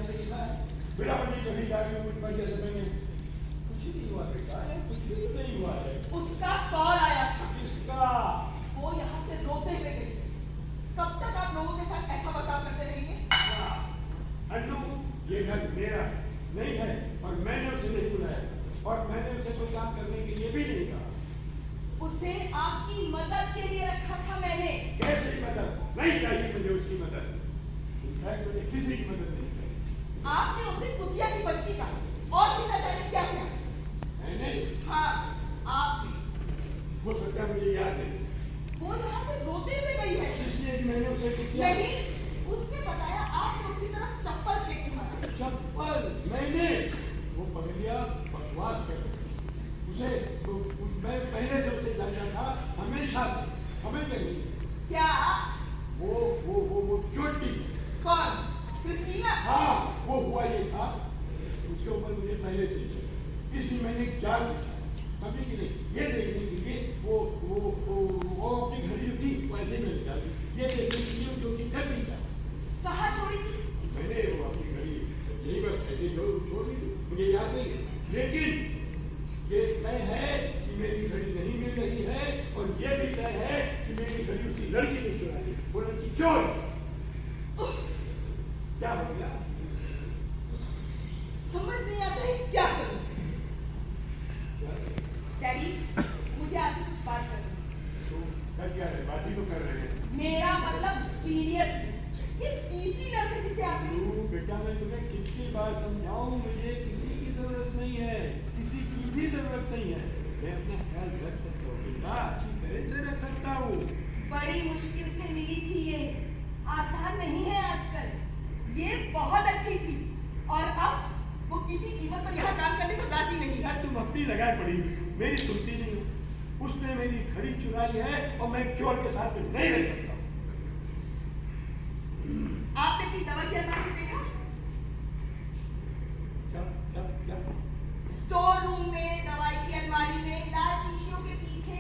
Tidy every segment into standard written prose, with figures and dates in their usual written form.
से लिखा है, बिना मुझे कहीं जाके कुछ वजह से मैंने कुछ ही नहीं हुआ बेटा है, कुछ भी नहीं हुआ है। उसका कॉल आया था। किसका? वो यहाँ से रोते हुए गई। कब तक आप लोगों के साथ ऐसा बर्ताव करते रहेंगे? अन्नू, ये घर मेरा नहीं है और मैंने उसे नहीं बुलाया और मैंने उसे कोई काम करने के लिए भी नहीं कहा। उसे आपकी मदद के लिए रखा था मैंने। कैसी मदद? नहीं चाहिए मुझे उसकी मदद। मुझे किसी की मदद नहीं चाहिए। आपने उसे कुतिया की बच्ची का और भी न जाने क्या किया। मैंने? हाँ, आपने। हो सकता है मुझे याद नहीं। वो यहाँ से रोते हुए गई है। इसलिए कि मैंने उसे कुतिया नहीं, उसने बताया आपने उसकी तरफ चप्पल फेंक के मारा। चप्पल? मैंने? वो पगलिया बकवास कर रही। उसे मैं पहले से उसे जानता था, हमेशा से। समझ गई? क्या? वो चोटी। कौन? क्रिस्टीना? हाँ, वो हुआ ये था, उसके ऊपर मुझे पहले से इसलिए मैंने जान पूछा, समझी कि नहीं, ये देखने के लिए वो अपनी घड़ी जो थी वैसे में निकाल दी, ये देखने के लिए जो थी कर नहीं था। कहाँ छोड़ी थी? मैंने वो अपनी घड़ी यही बस ऐसे छोड़ दी थी, मुझे याद नहीं है। लेकिन ये तय है कि मेरी घड़ी नहीं मिल रही है और ये भी तय है कि मेरी घड़ी उसी लड़की ने चुरा ली। वो लड़की चोर। क्या हो गया? समझ नहीं आता है क्या करूं। डैडी, मुझे आपसे कुछ बात करनी है। तो क्या है? बात ही तो कर रहे हैं। मेरा मतलब सीरियस। ये तीसरी नर्स है जिसे आपने। बेटा मैं तुम्हें कितनी बार समझाऊं, मुझे किसी की जरूरत नहीं है, किसी की भी जरूरत नहीं है। मैं अपना ख्याल रख सकता हूँ बेटा, अच्छी तरह से रख सकता हूँ। बड़ी मुश्किल से मिली थी ये, आसान नहीं है आजकल। ये बहुत अच्छी थी और अब वो किसी कीमत पर यहाँ काम करने को राजी नहीं है। यार तुम अपनी लगाए पड़ी, मेरी सुनती नहीं हो। उसने मेरी घड़ी चुराई है और मैं चोर के साथ में नहीं रह सकता। आपने अपनी दवा की अलमारी में देखा? क्या? स्टोर रूम में, दवाई की अलमारी में, लाल शीशियों के पीछे,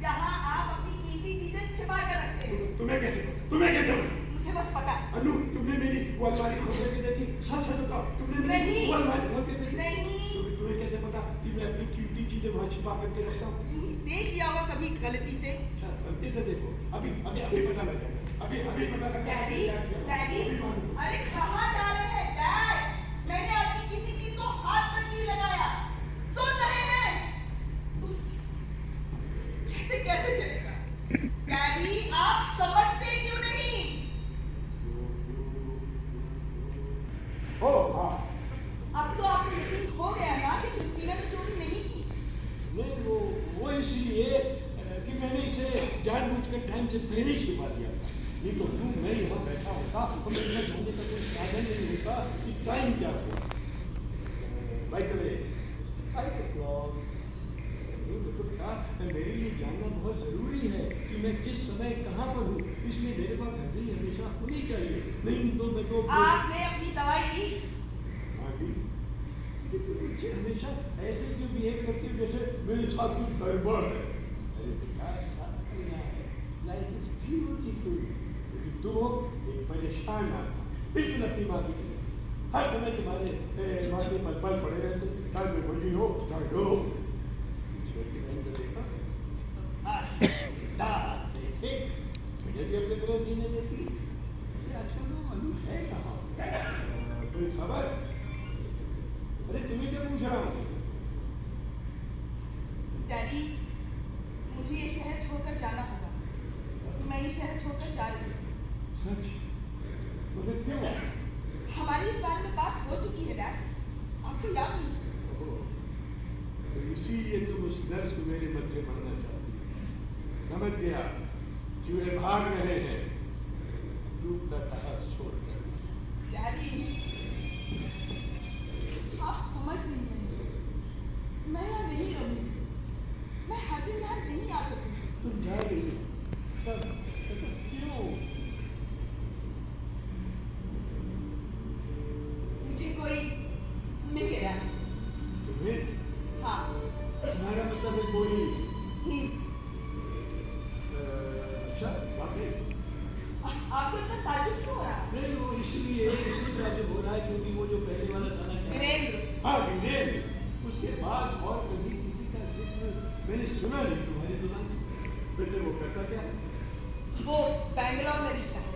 जहाँ आप अपनी कीमती चीजें छिपा कर रखते हैं। तुम्हें कैसे पता? मुझे बस पता है। अनु, तुमने मेरी वो अलमारी खोल के देखी? सच बताओ, तुमने मेरी वो अलमारी खोल के देखी? नहीं। तुम्हें कैसे पता कि मैं अपनी कीमती चीजें वहाँ छिपा करके रखता हूँ? देख लिया होगा कभी गलती से। गलती से देखो, अभी पता लग जाएगा, अभी पता लग डैडी, अरे कहाँ जा रहे हैं डैड? मैंने आपकी किसी चीज को हाथ तक नहीं लगाया। सुन रहे हैं? कैसे चलेगा? डैडी, आप समझते क्यों नहीं? ओ हाँ। अब तो आपको यकीन हो गया ना कि क्रिस्टीना ने चोरी नहीं की। नहीं, वो इसलिए कि मैंने इसे जानबूझकर टाइम से पहले ही छिपा दिया। नहीं तो मैं यहाँ बैठा होता और मेरे ढूंढने का कोई साधन नहीं होता कि टाइम क्या हुआ। भाई मेरे लिए जानना बहुत जरूरी है कि मैं किस समय कहाँ पर हूँ, इसलिए मेरे पास घड़ी हमेशा होनी चाहिए। नहीं तो मैं तो आपने अपनी दवाई ली? मुझे हमेशा ऐसे क्यों बिहेव करती हूँ जैसे मेरे साथ कुछ गड़बड़ है। Life is beautiful. तुम हो एक परेशान आदमी, बिल्कुल अपनी बात ही हर समय तुम्हारे माथे पर पल पड़े रहते, चाहे मैं बोली हो चाहे हो। छोटी बहन को देखो, मुझे भी अपनी तरह जीने देती। आजकल वो अनु है कहाँ? कोई खबर? अरे तुम्हें क्या पूछ रहा हूँ? डैडी, मुझे ये शहर छोड़कर जाना होगा। मैं ये शहर छोड़कर जा रही हूँ। सच? मुझे क्यों? हमारी इस बारे में बात हो चुकी है डैड, आपको याद नहीं? तो इसीलिए तुम उस दर्द को मेरे मन से भरना चाहती हो। समझ गया, चूहे भाग रहे हैं, डूबता था छोड़कर। डैडी, आप समझ नहीं रहे। मैं यहाँ नहीं रहूँगी। मैं हर दिन यहाँ नहीं आ सकूँगी। तुम जा रही हो, तब क्यों? मुझे कोई मिल गया। तुम्हें? हाँ। तुम्हारा मतलब है कोई? अच्छा, वाकई? आपको इतना ताज्जुब क्यों हो रहा है? नहीं, वो इसलिए वजह हो रहा है क्योंकि वो जो पहले वाला था ना, वीरेंद्र। हाँ वीरेंद्र, उसके बाद और कभी किसी का जिक्र मैंने सुना नहीं तुम्हारी जुबान से। वैसे वो करता क्या है? वो बैंगलोर में रहता है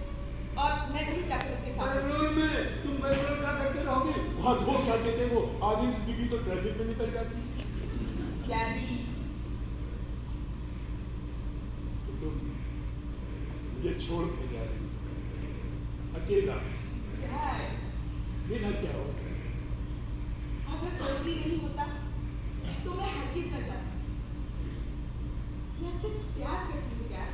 और मैं नहीं जाकर उसके साथ। बैंगलोर में? तुम बैंगलोर क्या करते रहोगे? वहाँ लोग क्या कहते हैं, वो आगे की बीवी तो ट्रैफिक में निकल जाती है। डैडी, तो तुम मुझे छोड़ के जा रही हो, अकेला। डैड, मेरा क्या हो? अगर जरूरी नहीं होता तो मैं हरगिज न जाती। मैं उससे प्यार करती हूँ डैड।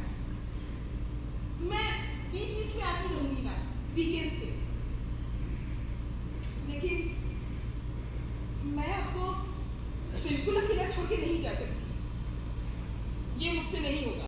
मैं बीच बीच में आती रहूंगी ना, वीकेंड्स पे।